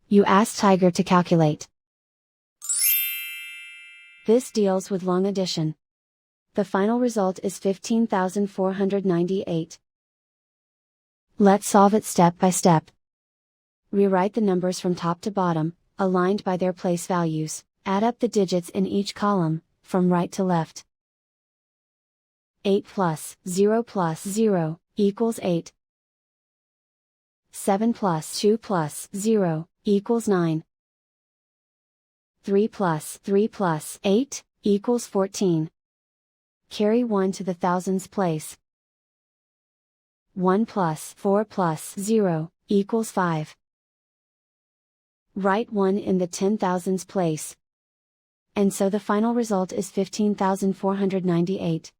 You ask Tiger to calculate. This deals with long addition. The final result is 15,498. Let's solve it step by step. Rewrite the numbers from top to bottom, aligned by their place values. Add up the digits in each column, from right to left. 8 plus 0 plus 0 equals 8. 7 plus 2 plus 0 equals 9. 3 plus 8 equals 14. Carry 1 to the thousands place. 1 plus 4 plus 0 equals 5. Write 1 in the 10,000s place. And so the final result is 15,498.